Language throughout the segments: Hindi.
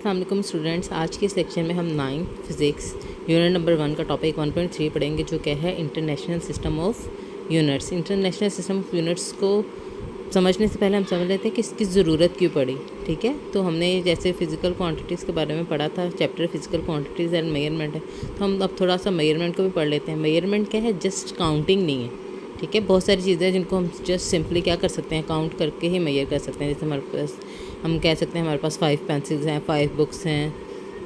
अस्सलाम वालेकुम स्टूडेंट्स। आज के सेक्शन में हम 9 फिज़िक्स यूनिट नंबर 1 का टॉपिक 1.3 पढ़ेंगे, जो क्या है international system of units. International system of units को समझने से पहले हम समझ लेते हैं कि इसकी ज़रूरत क्यों पड़ी। ठीक है, तो हमने जैसे फ़िज़िकल क्वांटिटीज़ के बारे में पढ़ा था, chapter physical quantities and measurement है, तो हम अब थोड़ा सा मेजरमेंट को भी पढ़ लेते हैं। मेजरमेंट क्या है? जस्ट काउंटिंग नहीं है। ठीक है, बहुत सारी चीज़ें हैं जिनको हम जस्ट सिंपली क्या कर सकते हैं, काउंट करके ही मेजर कर सकते हैं। जैसे हमारे पास हम कह सकते हैं हमारे पास 5 पेंसिल्स हैं, 5 बुक्स हैं,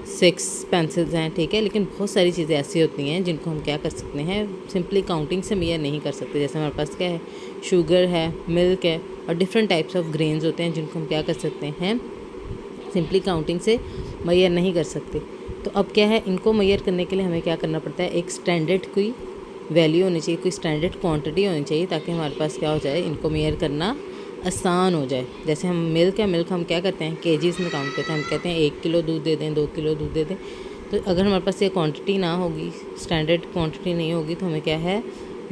6 पेंसिल्स हैं। ठीक है, लेकिन बहुत सारी चीज़ें ऐसी होती हैं जिनको हम क्या कर सकते हैं, सिंपली काउंटिंग से मेजर नहीं कर सकते। जैसे हमारे पास क्या है, शुगर है, मिल्क है और डिफरेंट टाइप्स ऑफ ग्रेन्स होते हैं जिनको हम क्या कर सकते हैं, सिंपली काउंटिंग से मेजर नहीं कर सकते। तो अब क्या है, इनको मेजर करने के लिए हमें क्या करना पड़ता है, एक स्टैंडर्ड कोई वैल्यू होनी चाहिए, कोई स्टैंडर्ड क्वांटिटी होनी चाहिए, ताकि हमारे पास क्या हो जाए, इनको मेजर करना आसान हो जाए। जैसे हम मिल्क है, मिल्क हम क्या करते हैं, केजीज़ में काउंट करते हैं। हम कहते हैं 1 किलो दूध दे दें, 2 किलो दूध दे दें। तो अगर हमारे पास ये क्वांटिटी ना होगी, स्टैंडर्ड क्वांटिटी नहीं होगी, तो हमें क्या है,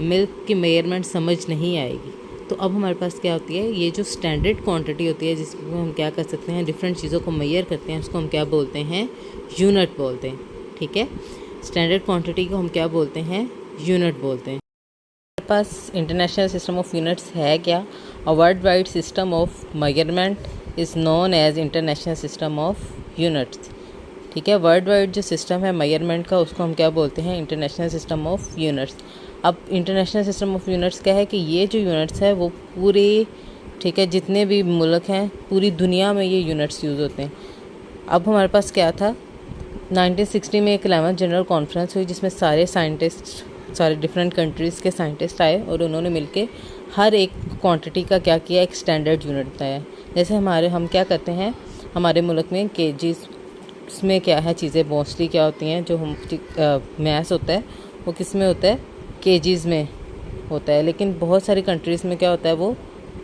मिल्क की मेजरमेंट समझ नहीं आएगी। तो अब हमारे पास क्या होती है, ये जो स्टैंडर्ड क्वांटिटी होती है जिसको हम क्या कर सकते हैं, डिफरेंट चीज़ों को मेजर करते हैं, उसको हम क्या बोलते हैं, यूनिट बोलते हैं। ठीक है, स्टैंडर्ड क्वांटिटी को हम क्या बोलते हैं, यूनिट बोलते हैं। हमारे पास इंटरनेशनल सिस्टम ऑफ यूनिट्स है क्या? A world wide system of measurement is known as international system of units. ठीक है, वर्ल्ड वाइड जो सिस्टम है मेजरमेंट का, उसको हम क्या बोलते हैं, इंटरनेशनल सिस्टम ऑफ यूनिट्स। अब इंटरनेशनल सिस्टम ऑफ यूनिट्स क्या है कि ये जो यूनिट्स है वो पूरे, ठीक है, जितने भी मुल्क हैं पूरी दुनिया में ये यूनिट्स यूज़ होते हैं। अब हमारे पास क्या था, 1960 में एक 11th जनरल कॉन्फ्रेंस हुई जिसमें सारे साइंटिस्ट, सारे डिफरेंट कंट्रीज़ के साइंटिस्ट आए और उन्होंने मिलके हर एक क्वांटिटी का क्या किया, एक स्टैंडर्ड यूनिट बताया। जैसे हम क्या करते हैं, हमारे मुल्क में केजीज़ में क्या है, चीज़ें मोस्टली क्या होती हैं, जो हम मैथ्स होता है वो किस में होता है, केजीज़ में होता है। लेकिन बहुत सारी कंट्रीज़ में क्या होता है, वो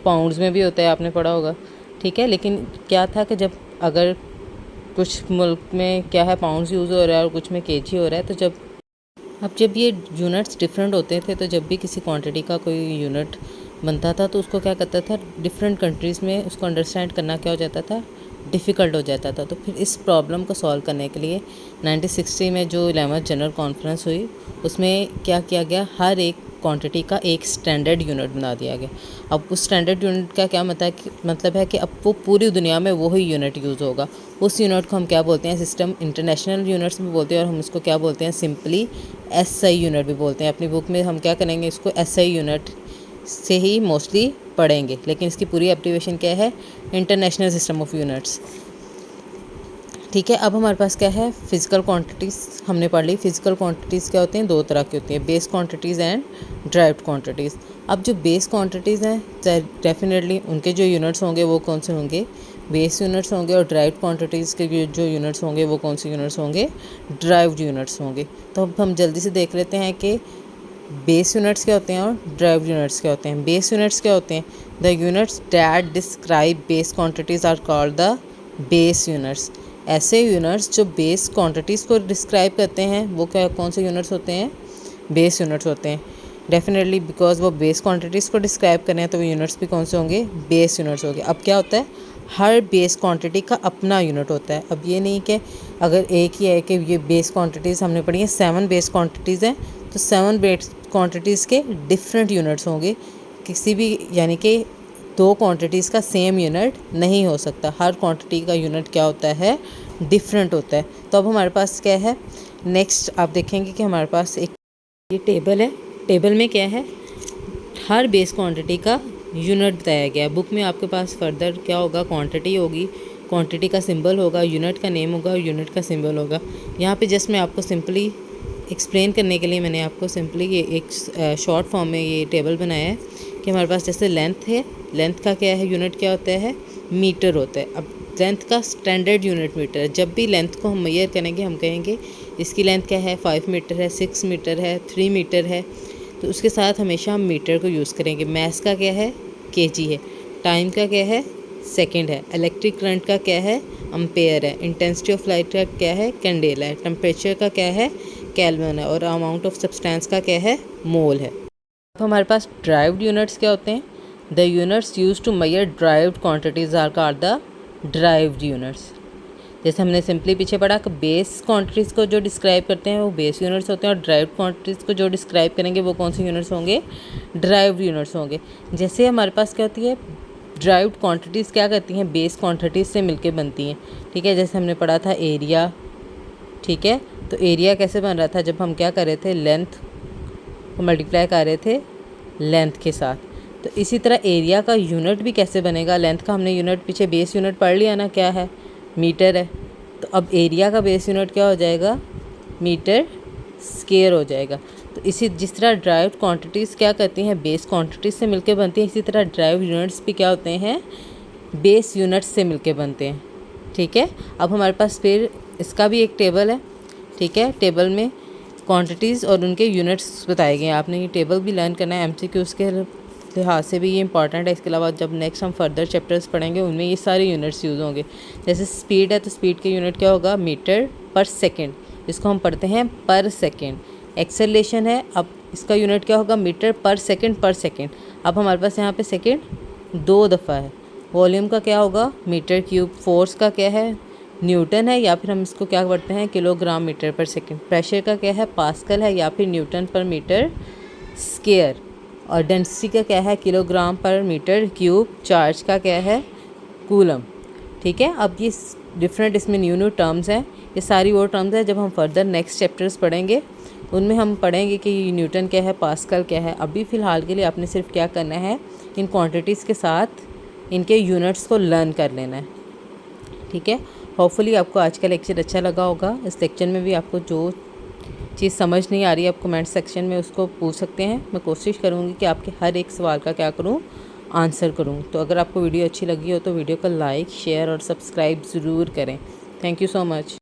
पाउंड्स में भी होता है, आपने पढ़ा होगा। ठीक है, लेकिन क्या था कि जब अगर कुछ मुल्क में क्या है पाउंड्स यूज़ हो रहा है और कुछ में केजी हो रहा है, तो जब ये यूनिट्स डिफरेंट होते थे, तो जब भी किसी क्वांटिटी का कोई यूनिट बनता था तो उसको क्या करता था, डिफरेंट कंट्रीज़ में उसको अंडरस्टैंड करना क्या हो जाता था, डिफ़िकल्ट हो जाता था। तो फिर इस प्रॉब्लम को सॉल्व करने के लिए 1960 में जो 11th जनरल कॉन्फ्रेंस हुई, उसमें क्या किया गया, हर एक क्वांटिटी का एक स्टैंडर्ड यूनिट बना दिया गया। अब उस स्टैंडर्ड यूनिट का क्या मतलब है कि अब वो पूरी दुनिया में वही यूनिट यूज़ होगा। उस यूनिट को हम क्या बोलते हैं, सिस्टम इंटरनेशनल यूनिट्स भी बोलते हैं, और हम इसको क्या बोलते हैं, सिंपली एसआई यूनिट भी बोलते हैं। अपनी बुक में हम क्या करेंगे, इसको एसआई यूनिट से ही मोस्टली पढ़ेंगे, लेकिन इसकी पूरी एब्रीविएशन क्या है, इंटरनेशनल सिस्टम ऑफ यूनिट्स। ठीक है, अब हमारे पास क्या है, फिज़िकल क्वांटिटीज़ हमने पढ़ ली। फिज़िकल क्वांटिटीज़ क्या होती हैं, दो तरह की होती हैं, base quantities and derived quantities. अब जो बेस क्वांटिटीज़ हैं, डेफिनेटली उनके जो यूनिट्स होंगे वो कौन से होंगे, बेस यूनिट्स होंगे, और ड्राइव्ड क्वांटिटीज़ के जो यूनिट्स होंगे वो कौन से यूनिट्स होंगे, ड्राइव्ड यूनिट्स होंगे। तो अब हम जल्दी से देख लेते हैं कि बेस यूनिट्स क्या होते हैं और ड्राइव्ड यूनिट्स क्या होते हैं। बेस यूनिट्स क्या होते हैं, the units that describe base quantities are called the base units. ऐसे यूनिट्स जो बेस क्वांटिटीज़ को डिस्क्राइब करते हैं वो कौन से यूनिट्स होते हैं, बेस यूनिट्स होते हैं। डेफिनेटली बिकॉज वो बेस क्वांटिटीज़ को डिस्क्राइब कर रहे हैं, तो वो यूनिट्स भी कौन से होंगे, बेस यूनिट्स होंगे। अब क्या होता है, हर बेस क्वांटिटी का अपना यूनिट होता है। अब ये नहीं कि अगर एक ही है कि ये बेस क्वांटिटीज़ हमने पढ़ी हैं, 7 बेस क्वांटिटीज़ हैं, तो 7 बेस क्वांटिटीज़ के डिफरेंट यूनिट्स होंगे। किसी भी, यानी कि 2 क्वांटिटीज़ का सेम यूनिट नहीं हो सकता, हर क्वांटिटी का यूनिट क्या होता है, डिफरेंट होता है। तो अब हमारे पास क्या है, नेक्स्ट आप देखेंगे कि हमारे पास एक ये टेबल है। टेबल में क्या है, हर बेस क्वांटिटी का यूनिट बताया गया है। बुक में आपके पास फर्दर क्या होगा, क्वांटिटी होगी, क्वांटिटी का सिंबल होगा, यूनिट का नेम होगा और यूनिट का सिंबल होगा। यहाँ पे जस्ट मैं आपको सिंपली एक्सप्लेन करने के लिए मैंने आपको सिंपली ये एक शॉर्ट फॉर्म में ये टेबल बनाया है कि हमारे पास जैसे लेंथ है, लेंथ का क्या है, यूनिट क्या होता है, मीटर होता है। अब लेंथ का स्टैंडर्ड यूनिट मीटर है। जब भी लेंथ को हम मेजर करेंगे, हम कहेंगे इसकी लेंथ क्या है, 5 मीटर है, 6 मीटर है, 3 मीटर है, तो उसके साथ हमेशा हम मीटर को यूज़ करेंगे। मैस का क्या है, केजी है। टाइम का क्या है, सेकंड है। इलेक्ट्रिक करंट का क्या है, एम्पेयर है। इंटेंसिटी ऑफ लाइट का क्या है, कैंडेला है। टेम्परेचर का क्या है, केल्विन है। और अमाउंट ऑफ सब्सटेंस का क्या है, मोल है। अब हमारे पास ड्राइव्ड यूनिट्स क्या होते हैं, the units use to measure derived quantities are called the derived units. जैसे हमने सिंपली पीछे पढ़ा कि बेस क्वांटिटीज़ को जो डिस्क्राइब करते हैं वो बेस यूनिट्स होते हैं, और ड्राइव्ड क्वांटिटीज़ को जो डिस्क्राइब करेंगे वो कौन से यूनिट्स होंगे, ड्राइव्ड यूनिट्स होंगे। जैसे हमारे पास क्या होती है, ड्राइव्ड क्वांटिटीज़ क्या करती हैं, बेस क्वांटिटीज़ से मिलके बनती हैं, ठीक है। जैसे हमने पढ़ा था एरिया, ठीक है। तो एरिया कैसे बन रहा था, जब हम क्या कर रहे थे, लेंथ को मल्टीप्लाई कर रहे थे लेंथ के साथ। तो इसी तरह एरिया का यूनिट भी कैसे बनेगा, लेंथ का हमने यूनिट पीछे बेस यूनिट पढ़ लिया ना, क्या है, मीटर है। तो अब एरिया का बेस यूनिट क्या हो जाएगा, मीटर स्क्वायर हो जाएगा। तो इसी जिस तरह ड्राइव्ड क्वांटिटीज़ क्या करती हैं, बेस क्वांटिटीज़ से मिलके बनती हैं, इसी तरह ड्राइव्ड यूनिट्स भी क्या होते हैं, बेस यूनिट्स से मिलके बनते हैं, ठीक है। अब हमारे पास फिर इसका भी एक टेबल है, ठीक है। टेबल में क्वांटिटीज़ और उनके यूनिट्स बताए गए हैं। आपने ये टेबल भी लर्न करना है, एमसीक्यूज़ के लिहाज से भी ये इंपॉर्टेंट है। इसके अलावा जब नेक्स्ट हम फर्दर चैप्टर्स पढ़ेंगे उनमें ये सारे यूनिट्स यूज़ होंगे। जैसे स्पीड है तो स्पीड के यूनिट क्या होगा, मीटर पर सेकेंड, इसको हम पढ़ते हैं पर सेकेंड। एक्सेलरेशन है, अब इसका यूनिट क्या होगा, मीटर पर सेकेंड पर सेकेंड। अब हमारे पास यहाँ पे सेकेंड 2 दफ़ा है। वॉल्यूम का क्या होगा, मीटर क्यूब। फोर्स का क्या है, न्यूटन है, या फिर हम इसको क्या पढ़ते हैं, किलोग्राम मीटर पर सेकेंड। प्रेशर का क्या है, पास्कल है, या फिर न्यूटन पर मीटर स्क्वायर। और डेंसिटी का क्या है, किलोग्राम पर मीटर क्यूब। चार्ज का क्या है, कूलम, ठीक है। अब ये डिफरेंट इसमें न्यू टर्म्स हैं, ये सारी वो टर्म्स हैं जब हम फर्दर नेक्स्ट चैप्टर्स पढ़ेंगे उनमें हम पढ़ेंगे कि न्यूटन क्या है, पास्कल क्या है। अभी फ़िलहाल के लिए आपने सिर्फ क्या करना है, इन क्वांटिटीज़ के साथ इनके यूनिट्स को लर्न कर लेना है, ठीक है। होपफुली आपको आज का लेक्चर अच्छा लगा होगा। इस लेक्चर में भी आपको जो चीज़ समझ नहीं आ रही है आप कमेंट सेक्शन में उसको पूछ सकते हैं। मैं कोशिश करूँगी कि आपके हर एक सवाल का क्या करूँ, आंसर करूँ। तो अगर आपको वीडियो अच्छी लगी हो तो वीडियो को लाइक, शेयर और सब्सक्राइब ज़रूर करें। Thank you so much.